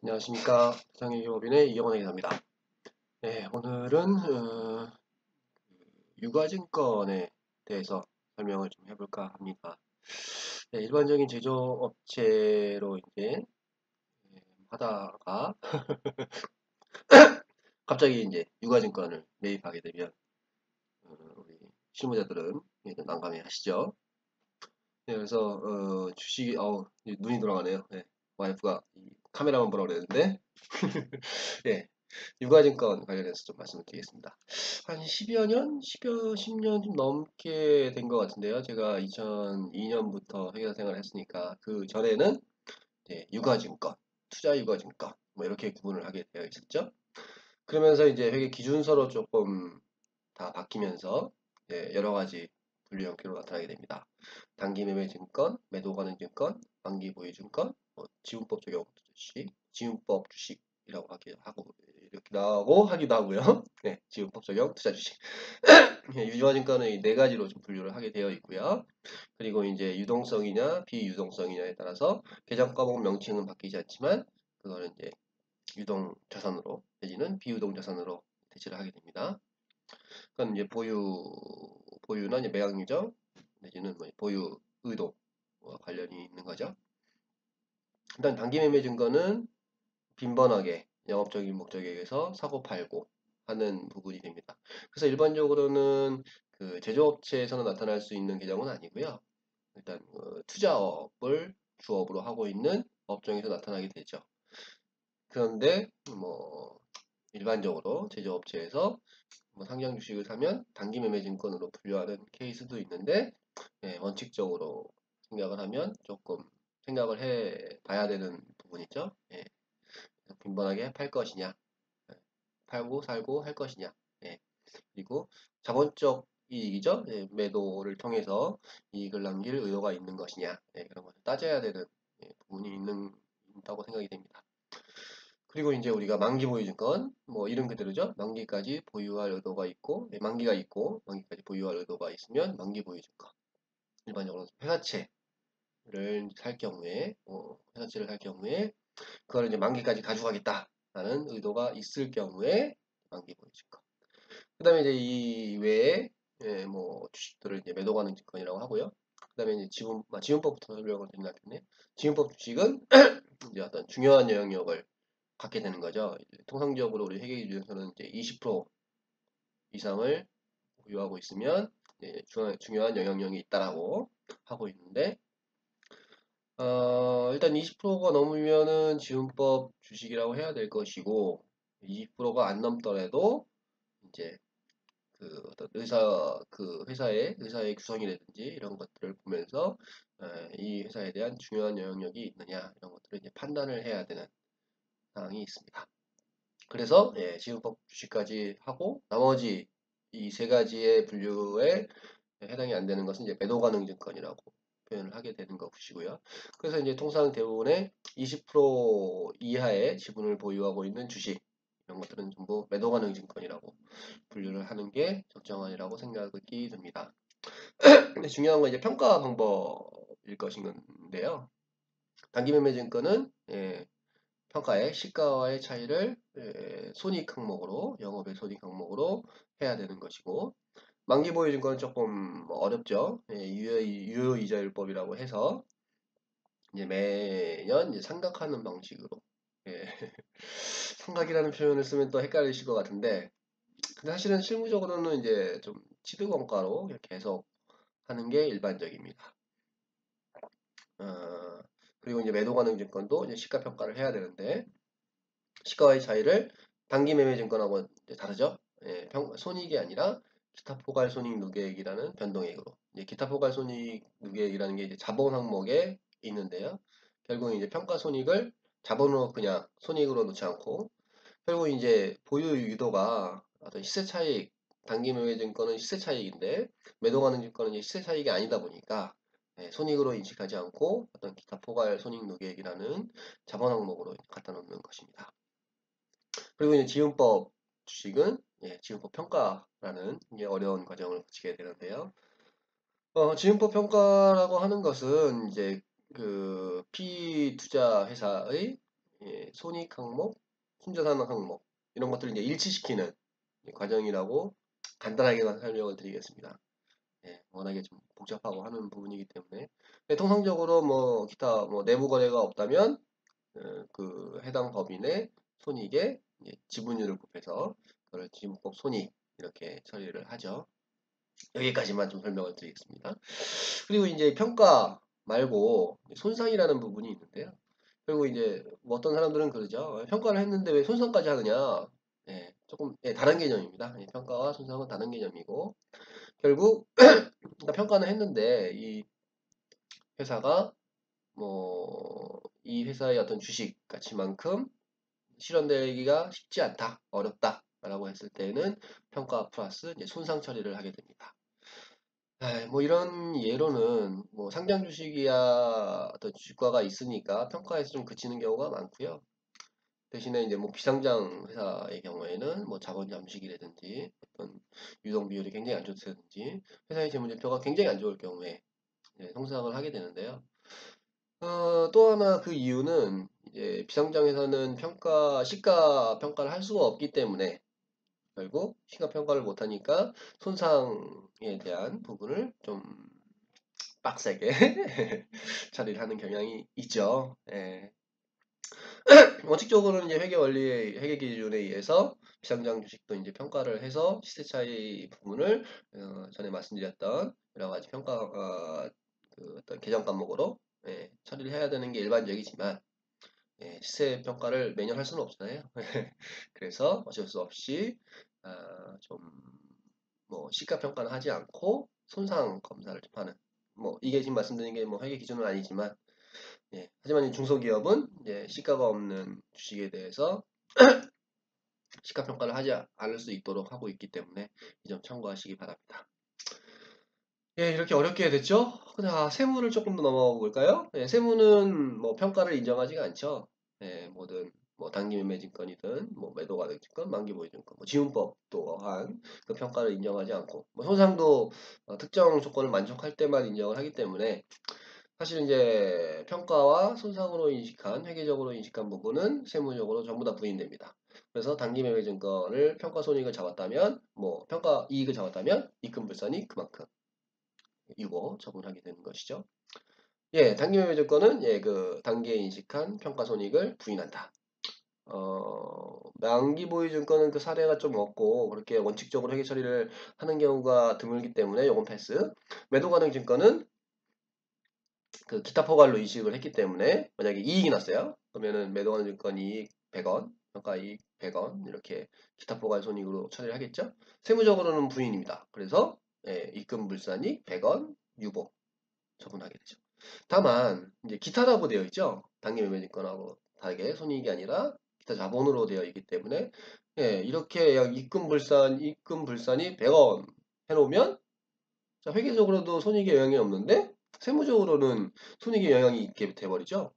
안녕하십니까. 세상의기업인의 이영원 회계사입니다. 네, 오늘은 유가증권에 대해서 설명을 좀 해볼까 합니다. 네, 일반적인 제조업체로 이제 하다가 갑자기 이제 유가증권을 매입하게 되면 우리 실무자들은 난감해 하시죠. 네, 그래서 주식이 눈이 돌아가네요. 네, 와이프가 카메라만 보라고 그랬는데 네, 유가증권 관련해서 좀 말씀을 드리겠습니다. 한 10여 년, 10년 좀 넘게 된 것 같은데요. 제가 2002년부터 회계사 생활을 했으니까 그 전에는 이제 유가증권, 투자유가증권 뭐 이렇게 구분을 하게 되어 있었죠. 그러면서 이제 회계 기준서로 조금 다 바뀌면서 여러 가지 분류 형태로 나타나게 됩니다. 단기매매증권, 매도가능증권, 만기보유증권, 지분법 적용 주식, 지분법 주식이라고 하기도 하고 이렇게 하기도 하고요. 네, 지분법 적용 투자 주식. 유효증권은 이 네 가지로 좀 분류를 하게 되어 있고요. 그리고 이제 유동성이냐 비유동성이냐에 따라서 계정 과목 명칭은 바뀌지 않지만 그거는 이제 유동 자산으로 내지는 비유동 자산으로 대체를 하게 됩니다. 그건 이제 보유나 이제 매각 유정 내지는 뭐 보유 의도와 관련이 있는 거죠. 일단 단기 매매 증거는 빈번하게 영업적인 목적에 의해서 사고 팔고 하는 부분이 됩니다. 그래서 일반적으로는 그 제조업체에서는 나타날 수 있는 계정은 아니고요. 일단 투자업을 주업으로 하고 있는 업종에서 나타나게 되죠. 그런데 뭐 일반적으로 제조업체에서 뭐 상장 주식을 사면 단기 매매 증권으로 분류하는 케이스도 있는데 원칙적으로 생각을 하면 조금 생각을 해 봐야 되는 부분이죠. 빈번하게 팔 것이냐, 예, 팔고 살고 할 것이냐, 그리고 자본적 이익이죠. 매도를 통해서 이익을 남길 의도가 있는 것이냐, 그런 것을 따져야 되는 부분이 있다고 생각이 됩니다. 그리고 이제 우리가 만기 보유증권, 뭐 이름 그대로죠. 만기까지 보유할 의도가 있고, 만기가 있고, 만기까지 보유할 의도가 있으면 만기 보유증권. 일반적으로 회사채를 살 경우에, 회사채를 살 경우에, 그걸 이제 만기까지 가져가겠다라는 의도가 있을 경우에 만기 보유증권. 그 다음에 이제 이 외에, 뭐 주식들을 이제 매도 가능 증권이라고 하고요. 그 다음에 이제 지분법부터 설명을 드리겠네. 지분법 주식은 이제 어떤 중요한 영향력을 갖게 되는 거죠. 통상적으로 우리 회계 기준에서는 이제 20% 이상을 보유하고 있으면 중요한 영향력이 있다라고 하고 있는데 일단 20%가 넘으면은 지분법 주식이라고 해야 될 것이고 20%가 안 넘더라도 이제 그 어떤 회사의 구성이라든지 이런 것들을 보면서 이 회사에 대한 중요한 영향력이 있느냐 이런 것들을 이제 판단을 해야 되는 상황이 있습니다. 그래서 지분법 주식까지 하고 나머지 이 세 가지의 분류에 해당이 안 되는 것은 이제 매도 가능 증권이라고 표현을 하게 되는 것이고요. 그래서 이제 통상 대부분의 20% 이하의 지분을 보유하고 있는 주식 이런 것들은 전부 매도 가능 증권이라고 분류를 하는 게 적정한이라고 생각이 듭니다. 근데 중요한 건 이제 평가 방법일 것인데요. 단기 매매 증권은 평가의 시가와의 차이를 손익 항목으로 영업의 손익 항목으로 해야 되는 것이고 만기 보유 증권은 조금 어렵죠. 유효이자율법이라고 해서 이제 매년 이제 상각하는 방식으로 상각이라는 표현을 쓰면 또 헷갈리실 것 같은데 근데 사실은 실무적으로는 이제 좀 취득원가로 계속 하는 게 일반적입니다. 그리고 이제 매도 가능 증권도 이제 시가 평가를 해야 되는데 시가와의 차이를 단기 매매 증권하고 다르죠. 손익이 아니라 기타 포괄 손익 누계액이라는 변동액으로. 기타 포괄 손익 누계액이라는 게 이제 자본 항목에 있는데요. 결국 이제 평가 손익을 자본으로 그냥 손익으로 놓지 않고 결국 이제 보유 유도가 어떤 시세 차익 단기 매매 증권은 시세 차익인데 매도 가능 증권은 시세 차익이 아니다 보니까 손익으로 인식하지 않고 어떤 기타 포괄 손익 누계액이라는 자본 항목으로 갖다 놓는 것입니다. 그리고 이제 지분법 주식은 지분법 평가라는 어려운 과정을 거치게 되는데요. 지분법 평가라고 하는 것은 이제 그 피투자 회사의 예, 손익 항목, 순자산 항목 이런 것들을 이제 일치시키는 과정이라고 간단하게만 설명을 드리겠습니다. 예, 워낙에 좀 복잡하고 하는 부분이기 때문에 통상적으로 뭐 기타 뭐 내부 거래가 없다면 그 해당 법인의 손익에 지분율을 곱해서 그걸 지분법 손익 이렇게 처리를 하죠. 여기까지만 좀 설명을 드리겠습니다. 그리고 이제 평가 말고 손상이라는 부분이 있는데요. 그리고 이제 뭐 어떤 사람들은 그러죠. 평가를 했는데 왜 손상까지 하느냐. 예, 조금 다른 개념입니다. 평가와 손상은 다른 개념이고 결국 그러니까 평가는 했는데 이 회사가 뭐 이 회사의 어떤 주식 가치만큼 실현되기가 쉽지 않다, 어렵다 라고 했을 때는 평가 플러스 이제 손상 처리를 하게 됩니다. 뭐 이런 예로는 뭐 상장 주식이야 어떤 주가가 있으니까 평가에서 좀 그치는 경우가 많고요. 대신에 이제 뭐 비상장 회사의 경우에는 뭐 자본 잠식이라든지 어떤 유동 비율이 굉장히 안 좋다든지 회사의 재무제표가 굉장히 안 좋을 경우에 손상을 하게 되는데요. 또 하나 그 이유는 이제 비상장에서는 시가 평가를 할 수가 없기 때문에 결국 시가 평가를 못하니까 손상에 대한 부분을 좀 빡세게 처리를 하는 경향이 있죠. 예. 원칙적으로는 이제 회계 기준에 의해서 비상장 주식도 이제 평가를 해서 시세 차이 부분을 전에 말씀드렸던 여러 가지 그 어떤 계정 과목으로 처리를 해야 되는 게 일반적이지만 시세 평가를 매년 할 수는 없잖아요. 그래서 어쩔 수 없이 좀 뭐 시가 평가는 하지 않고 손상 검사를 좀 하는 뭐 이게 지금 말씀드린 게 뭐 회계 기준은 아니지만 하지만 이 중소기업은 이제 시가가 없는 주식에 대해서 시가 평가를 하지 않을 수 있도록 하고 있기 때문에 이 점 참고하시기 바랍니다. 이렇게 어렵게 됐죠? 세무를 조금 더 넘어가 볼까요? 세무는 뭐 평가를 인정하지가 않죠. 뭐든 뭐 단기매매증권이든 뭐 매도가능증권, 만기보유증권, 뭐 지분법 또한 그 평가를 인정하지 않고 뭐 손상도 특정 조건을 만족할 때만 인정을 하기 때문에 사실 이제 평가와 손상으로 인식한 회계적으로 인식한 부분은 세무적으로 전부 다 부인됩니다. 그래서 단기매매증권을 평가손익을 잡았다면 뭐 평가 이익을 잡았다면 입금불산이 그만큼 유보 처분하게 되는 것이죠. 단기매매증권은 그 단기에 인식한 평가손익을 부인한다. 만기보유증권은 그 사례가 좀 없고 그렇게 원칙적으로 회계 처리를 하는 경우가 드물기 때문에 요건 패스. 매도가능증권은 그 기타 포괄로 인식을 했기 때문에 만약에 이익이 났어요. 그러면은 매도가능증권 이익 100원, 평가 이익 100원 이렇게 기타 포괄 손익으로 처리를 하겠죠. 세무적으로는 부인입니다. 그래서 입금불산이 100원 유보 처분하게 되죠. 다만 이제 기타라고 되어 있죠. 단기매매증권하고 다르게 손익이 아니라 기타 자본으로 되어 있기 때문에 이렇게 입금불산이 100원 해놓으면 자, 회계적으로도 손익에 영향이 없는데 세무적으로는 손익에 영향이 있게 돼버리죠.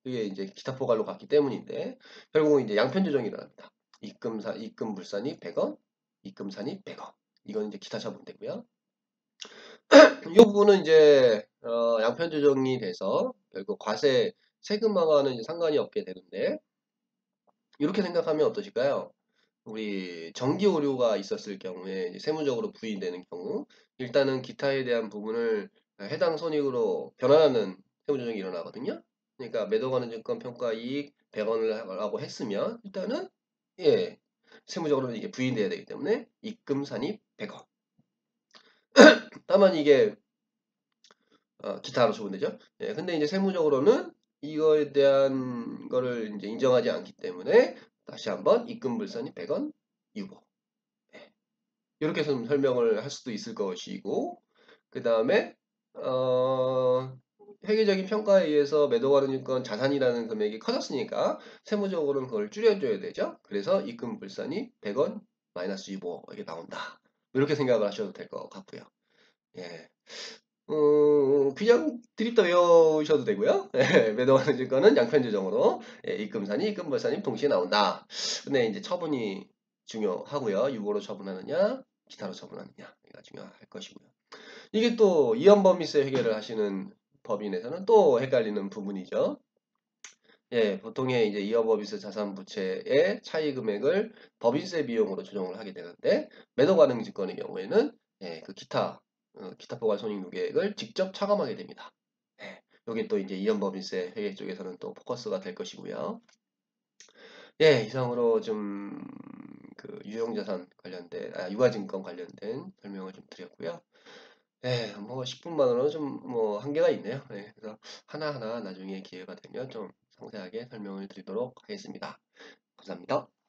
그게 이제 기타 포괄로 갔기 때문인데 결국은 이제 양편 조정이 일어납니다. 입금불산이 100원, 입금산이 100원. 이건 이제 기타 처분되고요. 이 부분은 이제 양편 조정이 돼서 결국 과세 세금화와는 상관이 없게 되는데 이렇게 생각하면 어떠실까요? 우리 정기 오류가 있었을 경우에 이제 세무적으로 부인되는 경우 일단은 기타에 대한 부분을 해당 손익으로 변환하는 세무조정이 일어나거든요. 그러니까 매도가는 증권 평가 이익 100원을 하고 했으면 일단은 세무적으로는 이게 부인돼야 되기 때문에 입금 산입 100원. 다만 이게 기타로 처분되죠. 근데 이제 세무적으로는 이거에 대한 거를 이제 인정하지 않기 때문에 다시 한번 입금불산이 100원 유보. 이렇게 좀 설명을 할 수도 있을 것이고 그 다음에 회계적인 평가에 의해서 매도가능증권 자산이라는 금액이 커졌으니까 세무적으로는 그걸 줄여줘야 되죠. 그래서 입금불산이 100원 마이너스 유보 이렇게 나온다. 이렇게 생각을 하셔도 될 것 같고요. 그냥 드립다 외우셔도 되고요. 매도가능 증권은 양편 조정으로 입금산이 입금불산이 동시에 나온다. 근데 이제 처분이 중요하고요. 유보로 처분하느냐, 기타로 처분하느냐가 중요할 것이고요. 이게 또 이연범위세 회계를 하시는 법인에서는 또 헷갈리는 부분이죠. 예, 보통의 이제 이어법인세 자산 부채의 차이 금액을 법인세 비용으로 조정을 하게 되는데 매도 가능 증권의 경우에는 예, 그 기타 포괄 손익 누계액을 직접 차감하게 됩니다. 예, 요게 또 이제 이연법인세 회계 쪽에서는 또 포커스가 될 것이고요. 예, 이상으로 좀 그 유형자산 관련된 유가증권 관련된 설명을 좀 드렸고요. 예, 뭐 10분만으로는 좀 뭐 한계가 있네요. 예, 그래서 하나하나 나중에 기회가 되면 좀 상세하게 설명을 드리도록 하겠습니다. 감사합니다.